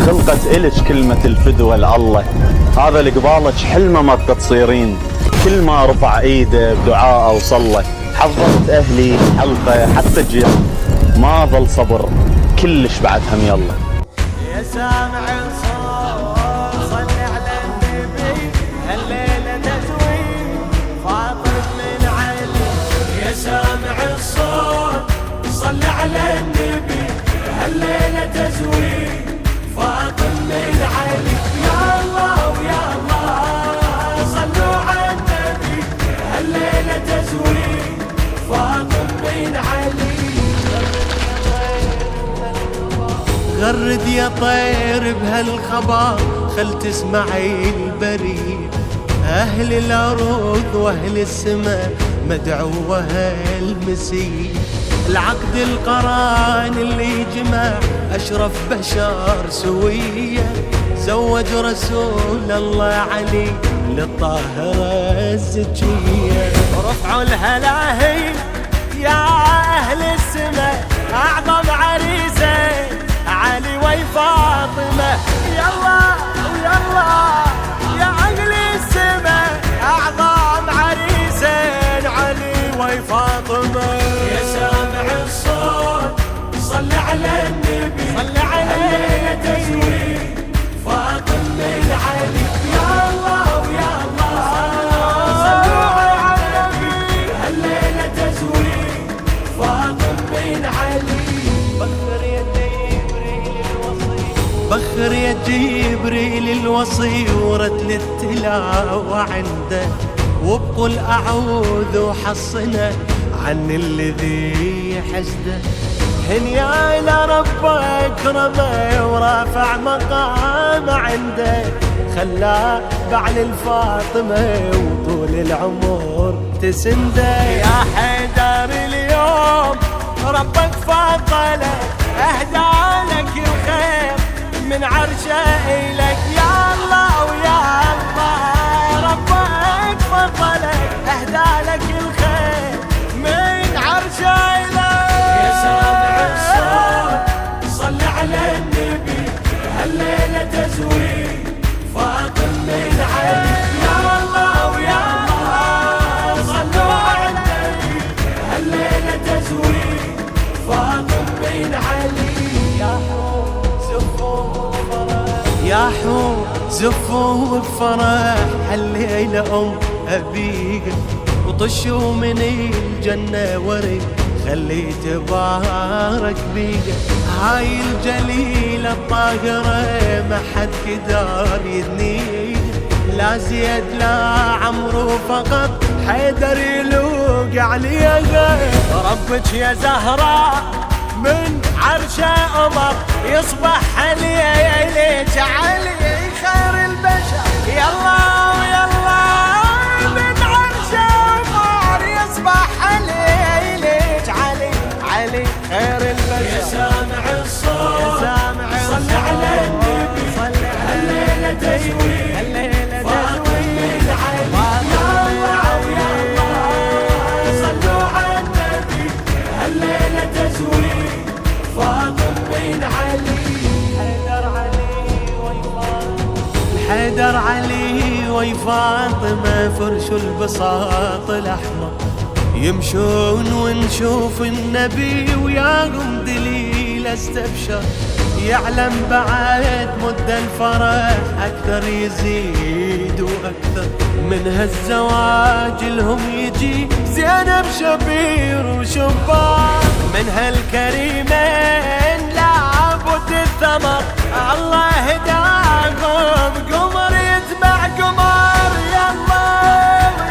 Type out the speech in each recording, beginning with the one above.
خلقت إلش كلمة الفدوى لله، هذا اللي قبالك حلمه ما تصيرين. كل ما رفع ايده بدعاء وصلى، حضرت اهلي حلقه حتى الجيران، ما ظل صبر كلش بعد هم يلا. يا سامع الصوت صل على النبي، هالليله تزويد فاطر من علي. يا سامع الصوت صل على النبي، هالليله تزويد فاطر من علي. يا الله ويا الله صلوا على النبي، هالليله تزويد فاطر من علي. غرد يا طير بهالخبر، خل تسمعي البريد. أهل الأرض وأهل السماء مدعوة المسيح. العقد القران اللي جمع أشرف بشر سوية، زوج رسول الله علي للطاهرة الزكية. رفعوا الهلاهي يا أهل السماء، أعظم عريسة علي وفاطمة. يلا ويلا يا أهل السماء، أعظم عريسين علي وفاطمة. يا سامع الصوت صل على النبي، صل على الليلة تزويد فاطمة من علي. يا الله ويا الله صلوا على النبي، هالليلة تزويد فاطمة من علي. بخر يا جبريل الوصي، ورتل التلاوة عنده، وبقول أعوذ وحصنا عن الذي حسده. هنيا إلى ربك رمى ورافع مقام عنده، خلاه بعل الفاطمة وطول العمر تسنده. يا حيدر اليوم ربك فضلك، أهدى لك الخير من عرشه إلك. يا الله ويا الله ربك فضلك، أهدى لك الخير من عرشه إلك. يا سامع الصوت صل على النبي، هالليلة تزويد فاطمة من علي. يا الله ويا الله صلوا على النبي، هالليلة تزويد فاطمة من علي. يا حور زفوا بفرح هالليلة أم أبيك، وطشوا من الجنة ورد خلي تبارك بيك. هاي الجليلة الطاهرة ما حد قدر يدنيك، لا زيد لا عمرو فقط حيدر يلوق عليها. ربك يا زهراء من عرشه أمر، يصبح ليلك علي خير البشر. يلا ويلا من عرشه أمر، يصبح ليلك علي علي خير البشر. يا سامع الصوت يا سامع الصوت صل على النبي، صل على الليلة تزويد، الليلة تزويد صلوا على النبي، الليلة تزويد فاطمة من علي. حيدر علي وفاطمة فرشوا البساط الأحمر، يمشون ونشوف النبي وياهم دليل استبشر. يعلم بعد مد الفرح أكثر يزيد وأكثر، من هالزواج لهم يجي زينب شبير وشبار. من هالكريمين لابد الثمر، الله هداهم قمر يتبع قمر. يلا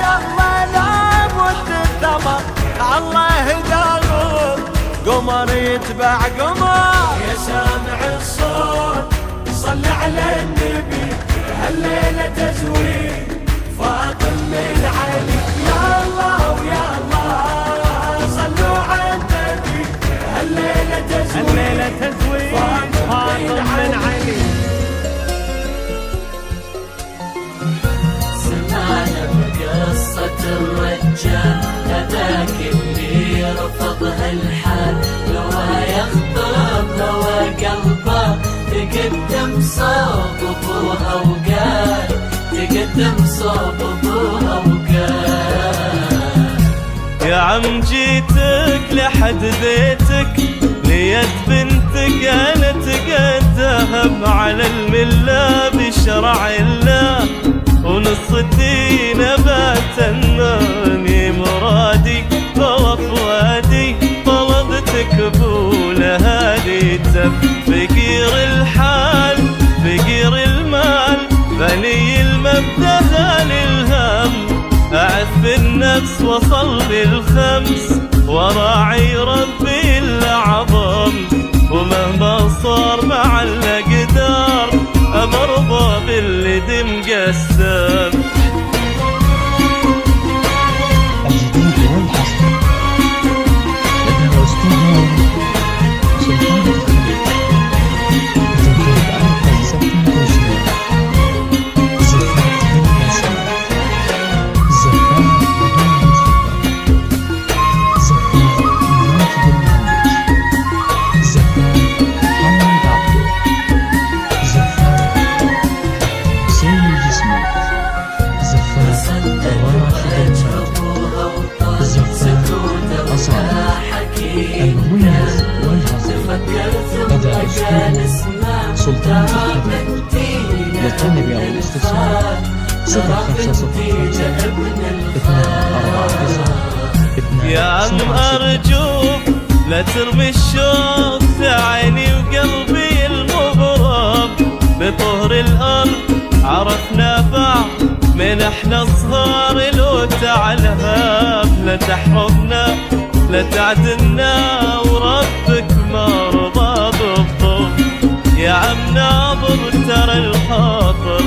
يلا لابد الثمر، الله هداهم قمر يتبع قمر. يا سامع الصوت صل على النبي، هالليلة تزويد فاطمة من علي. يا الله ويا الله صلوا على النبي، هالليلة تزويد فاطمة من علي. سمعنا بقصة الرجال هذاك اللي رفض هالحال، لو يخطب هوى قلبه تقدم صوب ابوها وقال، تقدم صوب ابوها وقال. يا عم جيتك لحد بيتك، ليت بنتك انا تقدم على المله بشرع الله، ونص الدين باتناني مرادي فوفوادي، طلبتك بوله هادي فقير الحال فقير المال، غني المبدا ذالي الهم، أعف النفس وصل بالخمس، وراعي ربي الأعظم، ومهما صار مع الأقدار أمرضى باللي دم قسم. الجديد والحصر لدى الأستاذ سلطان الخليل، تنفيذ أرقى الزفن توشير، زفاف بدون نسل، زفاف بدون مصدر، زفاف ناجد المهندس، زفاف محمد عبده، زفاف حسين الجسمي، زفاف راشد الماجد، زفاف أصالة، المميز والهزيل لدى أستاذ سلطان الخليل. للطلب أو الاستفسار 0505 يا عم أرجوك لا ترمي الشوق في عيني وقلبي المغرب، بطهر الأرض عرفنا بعض من احنا صغار، لو تعلها لا تحرمنا لا تعدلنا، وربك ما رضى بالظلم. يا عم ناظر ترى الخاطر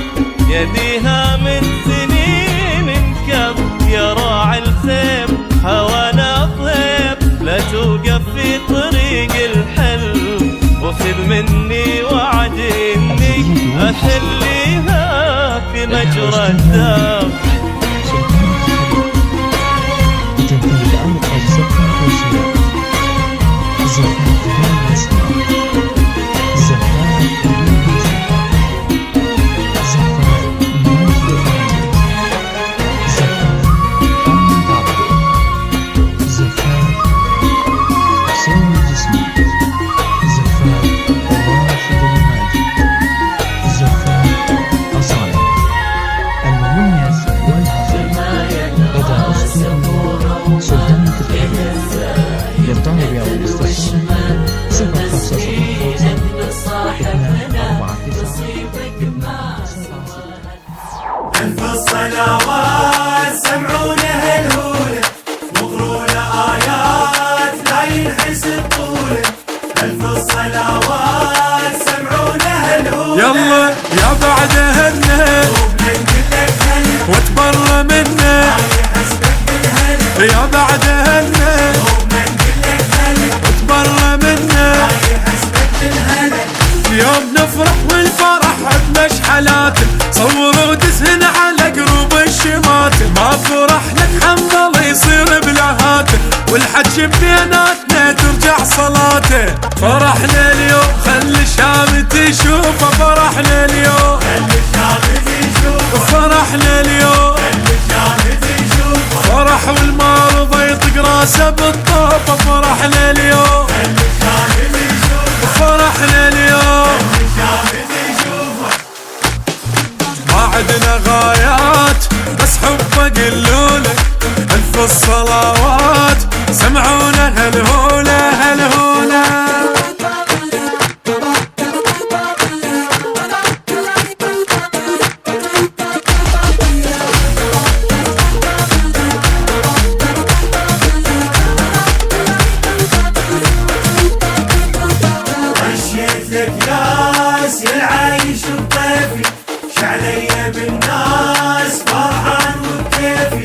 يديها من سنين انكب، يا راعي الخيب هوانا طيب، لا توقف في طريق الحلم، وخذ مني وعد اني اخليها في مجرى الدم. تنفيذ أرقى الزفن توشير، زفاف بدون نسل، زفاف بدون نسل، زفاف ناجد المهندس، زفاف محمد عبده، زفاف حسين الجسمي، زفاف راشد الماجد، زفاف أصالة، المميز والهزيل لدى أستاذ سلطان الخليل. للطالب أو الاستفسار 0505 ألف الصلوات سمعونها الهولة، مغرونة آيات لا ينحسب طوله. ألف الصلوات سمعونها الهولة، يلا يا بعدهن واتبرى منه، يا بعدهن واتبرى منه، اليوم نفرح والفرح بمشحلات، صوروا دسهن على قروب الشماتل، ما فرح لك حنظل يصير بلهاته، والحج بيناتنا ترجع صلاته. فرحنا اليوم خلي الشام تشوفه، فرحنا اليوم فرحنا اليوم، فرح والمرضى يطق راسه بالطوفه، فرحنا اليوم فرحنا اليوم. ما عدنا غايات بس حبه قلوله، ألف الصلوات سمعونا هالهولة هالهولة. رشيت لك ناس يا العايش الطيفي، شعلي بالناس فرحان وكيفي.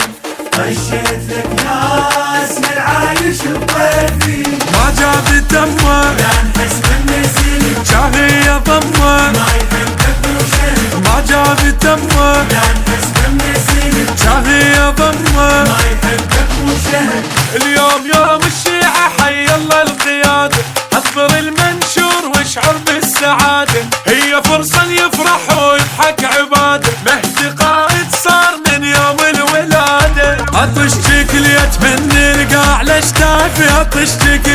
رشيت لك ناس يا العايش الطيفي، ما جاب دمه لا نحس بالنسيل، شاهي ضمه ما يحبك وشهد. ما جاب دمه لا نحس بالنسيل، شاهي ضمه. ما يحبك وشهد. اليوم يوم الشيعة حي الله القيادة، اصبر المنشور واشعر بالسعادة، هي فرصة يفرح ويضحك عباده، مهدي قائد صار من يوم الولادة. عطشتك ليت من القاع لشتافي، عطشتك